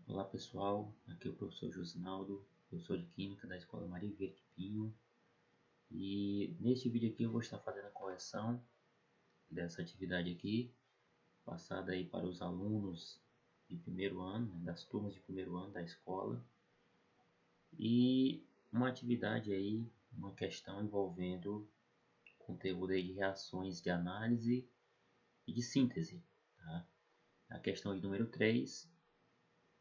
Olá pessoal, aqui é o professor Josinaldo, professor de Química da Escola Maria Vieira de Pinho. E neste vídeo aqui eu vou estar fazendo a correção dessa atividade aqui, passada aí para os alunos de primeiro ano, das turmas de primeiro ano da escola. E uma atividade aí, uma questão envolvendo conteúdo aí de reações de análise e de síntese, tá? A questão de número 3,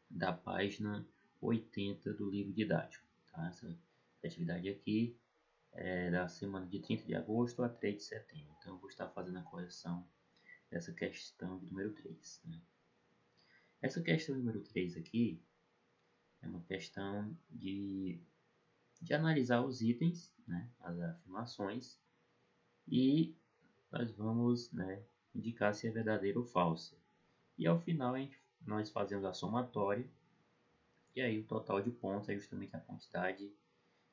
da página 80 do livro didático. Tá? Essa atividade aqui é da semana de 30 de agosto a 3 de setembro. Então, eu vou estar fazendo a correção dessa questão de número 3. Né? Essa questão número 3 aqui é uma questão de analisar os itens, né, as afirmações, e nós vamos, né, indicar se é verdadeiro ou falso. E ao final nós fazemos a somatória, e aí o total de pontos é justamente a quantidade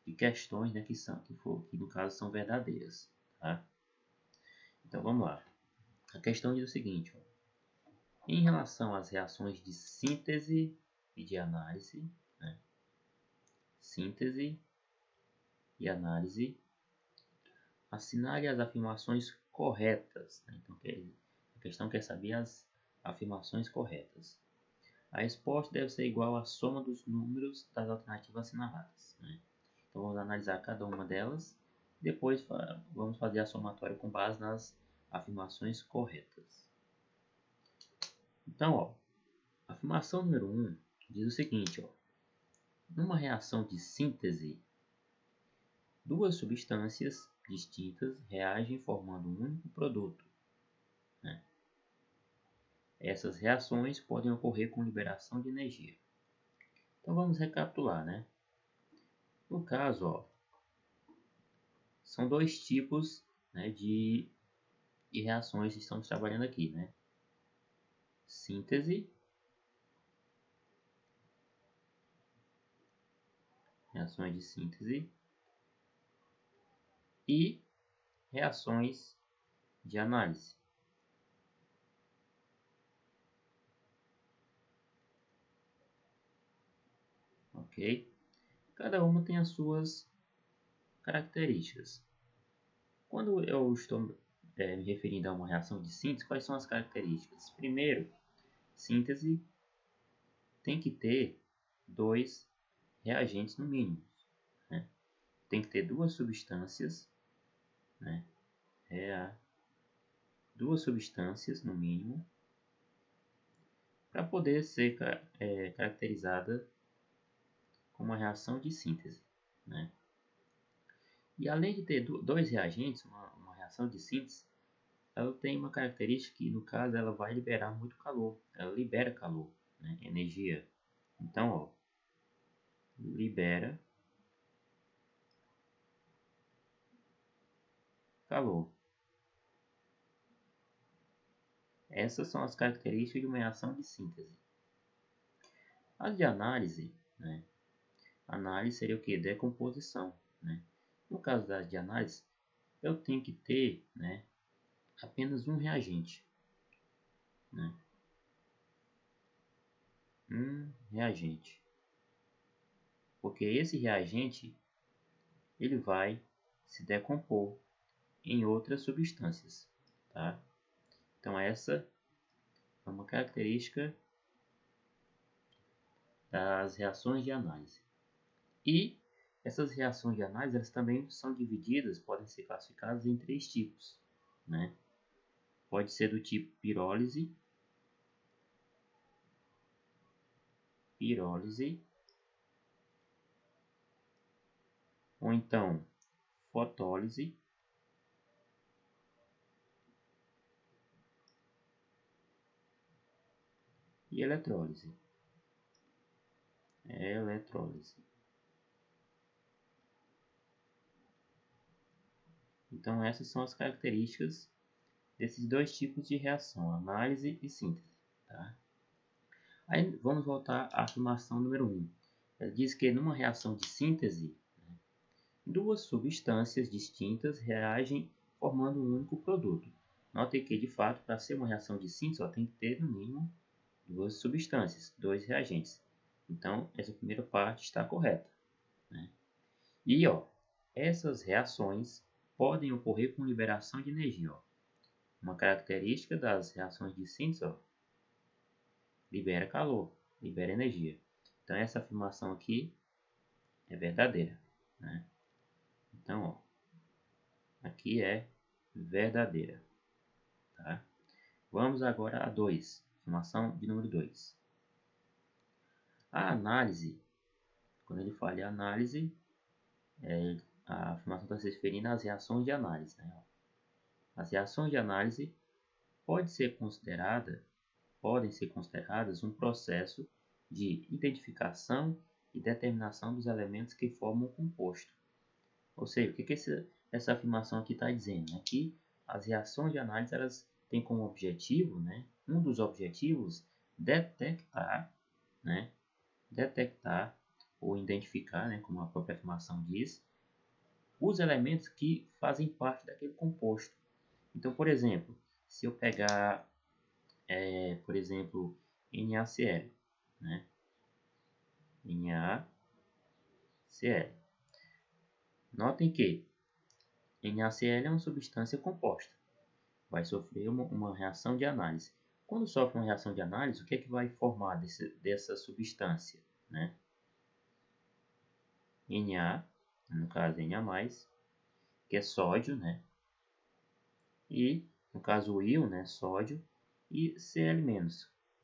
de questões, né, que no caso são verdadeiras. Tá? Então vamos lá. A questão diz o seguinte: ó, em relação às reações de síntese e de análise, né, síntese e análise, assinale as afirmações corretas. Né? Então a questão quer saber as afirmações corretas. A resposta deve ser igual à soma dos números das alternativas assinaladas. Né? Então vamos analisar cada uma delas. Depois vamos fazer a somatória com base nas afirmações corretas. Então, ó, a afirmação número 1 diz o seguinte: ó, numa reação de síntese, duas substâncias distintas reagem formando um único produto. Né? Essas reações podem ocorrer com liberação de energia. Então vamos recapitular, né? No caso, ó, são dois tipos, né, de reações que estamos trabalhando aqui, né? Síntese, reações de síntese, e reações de análise. Ok? Cada uma tem as suas características. Quando eu estou me referindo a uma reação de síntese, quais são as características? Primeiro, síntese tem que ter dois reagentes no mínimo. Né? Tem que ter duas substâncias, né? Duas substâncias no mínimo, para poder ser caracterizada como uma reação de síntese. Né? E além de ter dois reagentes, uma reação de síntese, ela tem uma característica que, no caso, ela vai liberar muito calor. Ela libera calor, né? Energia. Então, ó, libera calor. Essas são as características de uma reação de síntese. As de análise, né? Análise seria o que? Decomposição. Né? No caso das de análise, eu tenho que ter, né, apenas um reagente. Né? Um reagente. Porque esse reagente ele vai se decompor em outras substâncias. Tá? Então essa é uma característica das reações de análise. E essas reações de análise elas também são divididas, podem ser classificadas em três tipos. Né? Pode ser do tipo pirólise, ou então fotólise, e eletrólise. Então essas são as características desses dois tipos de reação, análise e síntese. Tá? Aí vamos voltar à afirmação número 1. Ela diz que numa reação de síntese, duas substâncias distintas reagem formando um único produto. Note que, de fato, para ser uma reação de síntese, tem que ter no mínimo duas substâncias, dois reagentes. Então, essa primeira parte está correta, né? E, ó, essas reações podem ocorrer com liberação de energia, ó. Uma característica das reações de síntese, ó, libera calor, libera energia. Então, essa afirmação aqui é verdadeira, né? Então, ó, aqui é verdadeira, tá? Vamos agora a 2, afirmação de número 2. A análise, quando ele fala em análise, a afirmação está se referindo às reações de análise, né? As reações de análise podem ser consideradas um processo de identificação e determinação dos elementos que formam o composto. Ou seja, o que essa afirmação aqui está dizendo? É que as reações de análise elas têm como objetivo, né, um dos objetivos, detectar, né, ou identificar, né, como a própria afirmação diz, os elementos que fazem parte daquele composto. Então, por exemplo, se eu pegar, por exemplo, NaCl, né, NaCl, notem que NaCl é uma substância composta, vai sofrer uma reação de análise. Quando sofre uma reação de análise, o que é que vai formar dessa substância, né? Na, no caso Na+, que é sódio, né? E, no caso o íon, né? Sódio, e Cl-,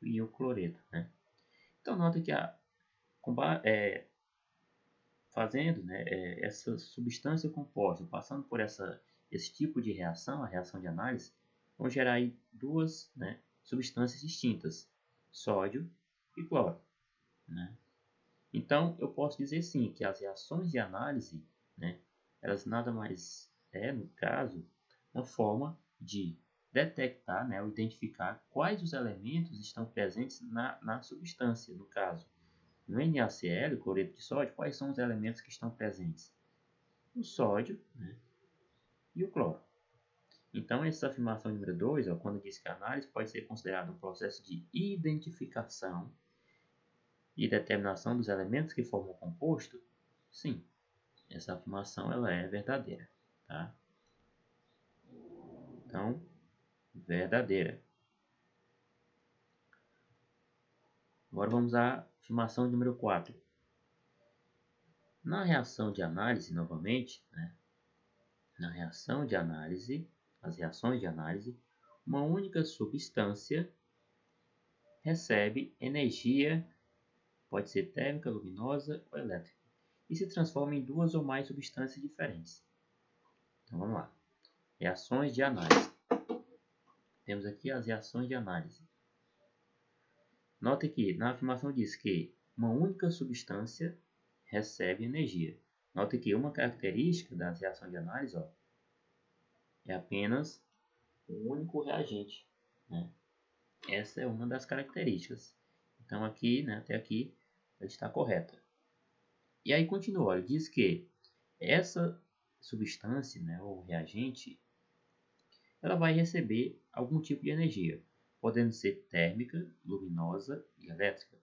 o íon cloreto, né? Então, nota que fazendo, né, essa substância composta, passando por esse tipo de reação, a reação de análise, vão gerar aí duas, né, substâncias distintas, sódio e cloro, né? Então, eu posso dizer sim que as reações de análise, né, elas nada mais no caso, uma forma de detectar, né, ou identificar quais os elementos estão presentes na substância, no caso. No NaCl, o cloreto de sódio, quais são os elementos que estão presentes? O sódio, né, e o cloro. Então, essa afirmação número 2, quando diz que a análise pode ser considerada um processo de identificação e determinação dos elementos que formam o composto, sim, essa afirmação ela é verdadeira, tá? Então, verdadeira. Agora vamos à afirmação número 4. Na reação de análise, novamente, né, na reação de análise, as reações de análise, uma única substância recebe energia, pode ser térmica, luminosa ou elétrica, e se transforma em duas ou mais substâncias diferentes. Então vamos lá. Reações de análise. Temos aqui as reações de análise. Note que na afirmação diz que uma única substância recebe energia. Note que uma característica das reações de análise é apenas um único reagente, né? Essa é uma das características. Então aqui, né, até aqui, ela está correta. E aí continua, ele diz que essa substância, né, ou reagente, ela vai receber algum tipo de energia, podendo ser térmica, luminosa e elétrica.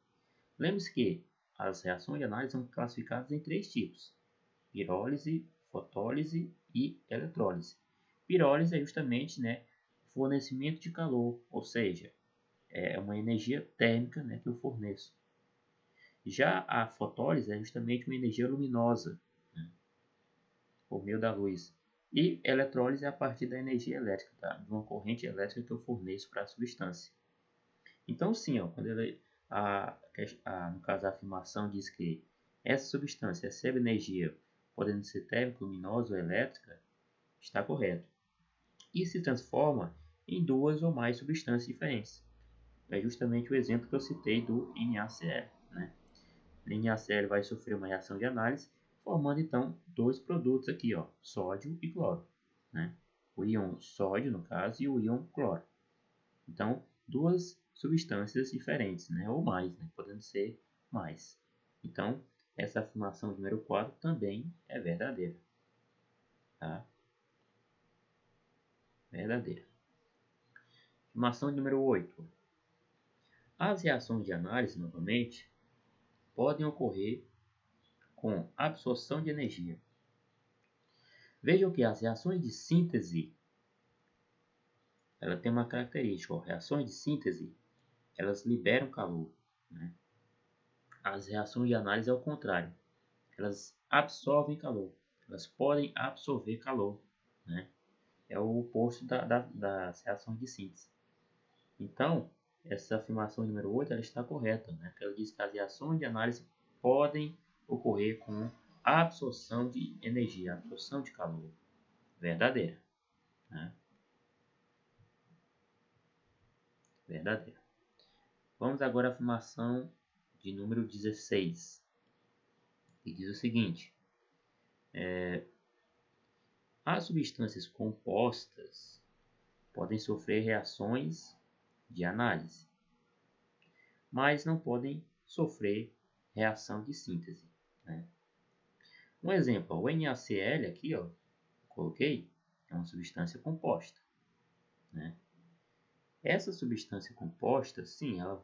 Lembre-se que as reações de análise são classificadas em 3 tipos: pirólise, fotólise e eletrólise. Pirólise é justamente, né, fornecimento de calor, ou seja, é uma energia térmica, né, que eu forneço. Já a fotólise é justamente uma energia luminosa, né, por meio da luz. E eletrólise é a partir da energia elétrica, tá? De uma corrente elétrica que eu forneço para a substância. Então, sim, quando no caso a afirmação diz que essa substância recebe energia, podendo ser térmica, luminosa ou elétrica, está correto. E se transforma em duas ou mais substâncias diferentes. É justamente o exemplo que eu citei do NaCl, né? O NaCl vai sofrer uma reação de análise, formando então dois produtos aqui, sódio e cloro, né? O íon sódio, no caso, e o íon cloro. Então, duas substâncias diferentes, né? Ou mais, né? Podendo ser mais. Então, essa afirmação número 4 também é verdadeira, tá? Verdadeira. Afirmação número 8. As reações de análise, novamente, podem ocorrer com absorção de energia. Vejam que as reações de síntese, ela tem uma característica, ó, reações de síntese, elas liberam calor, né? As reações de análise é o contrário, elas absorvem calor, elas podem absorver calor, né? É o oposto das reações de síntese. Então, essa afirmação número 8 ela está correta, né? Ela diz que as reações de análise podem ocorrer com absorção de energia, absorção de calor. Verdadeira, né? Verdadeira. Vamos agora à afirmação de número 16, que diz o seguinte: as substâncias compostas podem sofrer reações de análise, mas não podem sofrer reação de síntese, né? Um exemplo, o NaCl aqui, ó, coloquei, é uma substância composta, né? Essa substância composta, sim, ela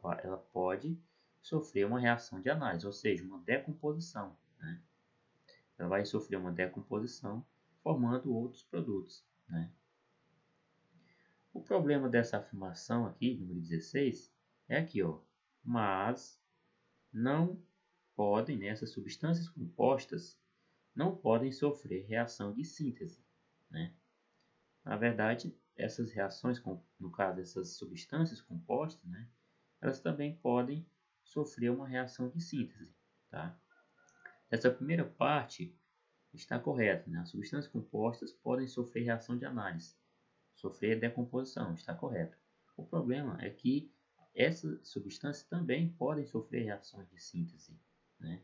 pode sofrer uma reação de análise, ou seja, uma decomposição, né? Ela vai sofrer uma decomposição formando outros produtos, né? O problema dessa afirmação aqui, número 16, é aqui, ó, mas não podem, né, essas substâncias compostas não podem sofrer reação de síntese, né? Na verdade, essas reações, no caso essas substâncias compostas, né, elas também podem sofrer uma reação de síntese, tá? Essa primeira parte está correta, né? As substâncias compostas podem sofrer reação de análise, sofrer decomposição, está correto. O problema é que essas substâncias também podem sofrer reações de síntese, né?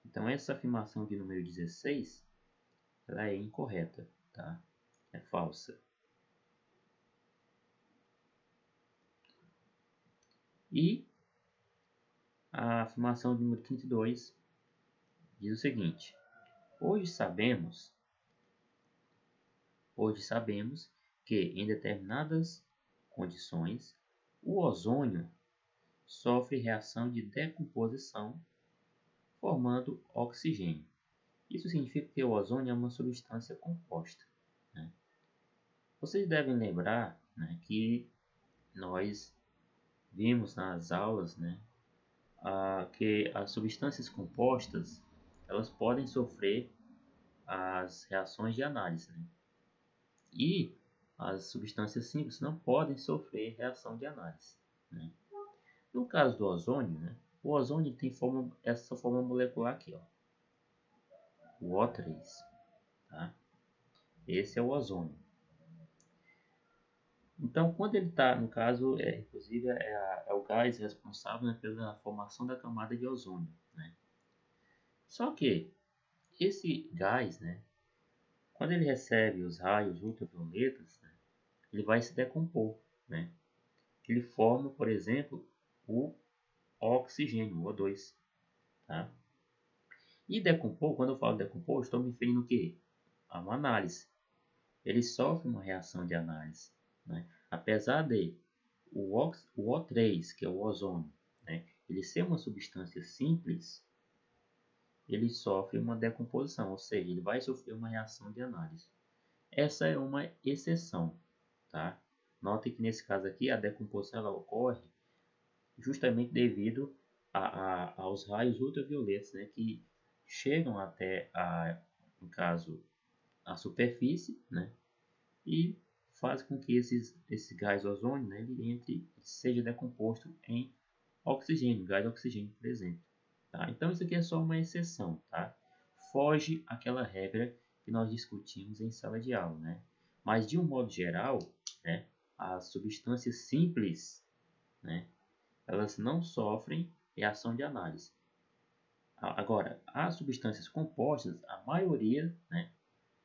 Então essa afirmação de número 16, ela é incorreta, tá? É falsa. E a afirmação de número 32 diz o seguinte: Hoje sabemos que em determinadas condições o ozônio sofre reação de decomposição formando oxigênio. Isso significa que o ozônio é uma substância composta, né? Vocês devem lembrar, né, que nós vimos nas aulas, né, que as substâncias compostas elas podem sofrer as reações de análise, né? E as substâncias simples não podem sofrer reação de análise, né? No caso do ozônio, né, o ozônio tem essa forma molecular aqui, ó, o O3, tá? Esse é o ozônio. Então, quando ele está, no caso, inclusive é o gás responsável, né, pela formação da camada de ozônio, né? Só que esse gás, né, quando ele recebe os raios ultravioletas, né, ele vai se decompor, né? Ele forma, por exemplo, o oxigênio, o O2, tá? E decompor, quando eu falo decompor, estou me referindo o quê? A uma análise. Ele sofre uma reação de análise, né? Apesar de o O3, que é o ozônio, né, ele ser uma substância simples, ele sofre uma decomposição, ou seja, ele vai sofrer uma reação de análise. Essa é uma exceção, tá? Note que nesse caso aqui a decomposição ela ocorre justamente devido aos raios ultravioletas, né, que chegam até no caso, a superfície, né, e faz com que esse gás ozônio, né, ele seja decomposto em oxigênio, gás de oxigênio, por exemplo. Tá? Então isso aqui é só uma exceção, tá? Foge aquela regra que nós discutimos em sala de aula, né? Mas de um modo geral, né, as substâncias simples, né, elas não sofrem reação de análise. Agora, as substâncias compostas, a maioria, né,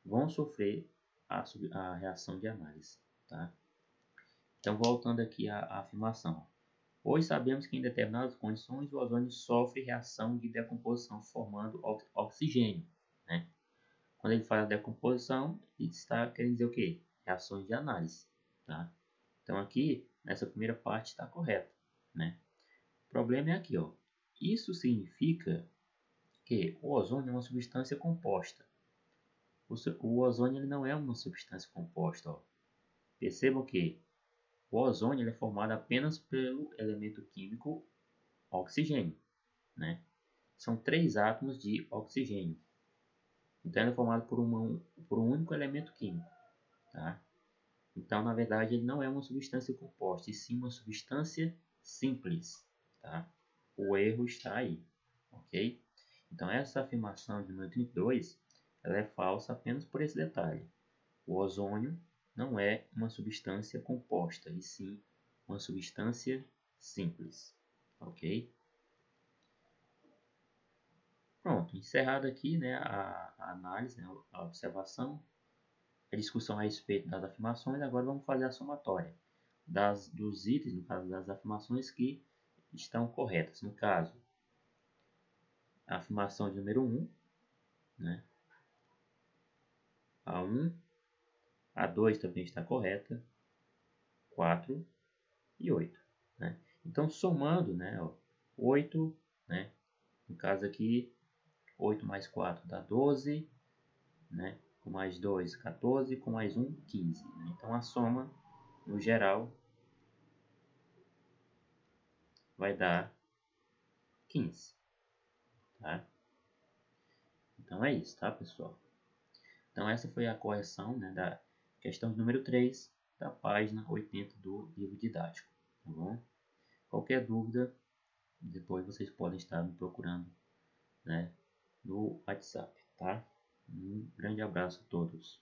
vão sofrer a reação de análise, tá? Então, voltando aqui à afirmação. Hoje sabemos que em determinadas condições o ozônio sofre reação de decomposição formando oxigênio, né? Quando ele fala decomposição, ele está querendo dizer o quê? Reações de análise, tá? Então aqui, nessa primeira parte está correto, né? O problema é aqui, ó. Isso significa que o ozônio é uma substância composta. O ozônio ele não é uma substância composta. Ó. Percebam que o ozônio ele é formado apenas pelo elemento químico oxigênio. Né? São 3 átomos de oxigênio. Então ele é formado por um único elemento químico. Tá? Então, na verdade, ele não é uma substância composta, e sim uma substância simples. Tá? O erro está aí. Ok? Então, essa afirmação de número 32 ela é falsa apenas por esse detalhe. O ozônio não é uma substância composta, e sim uma substância simples. Ok? Pronto, encerrado aqui né, a análise, né, a observação, a discussão a respeito das afirmações, agora vamos fazer a somatória dos itens, no caso das afirmações que estão corretas. No caso, a afirmação de número 1, né, a 1, a 2 também está correta, 4 e 8. Né? Então, somando, né, ó, 8, né, no caso aqui, 8 mais 4 dá 12, né, com mais 2, 14, com mais 1, 15. Né? Então, a soma, no geral, vai dar 15. Tá? Então, é isso, tá, pessoal? Então, essa foi a correção né, da questão número 3 da página 80 do livro didático. Tá bom? Qualquer dúvida, depois vocês podem estar me procurando né, no WhatsApp. Tá? Um grande abraço a todos.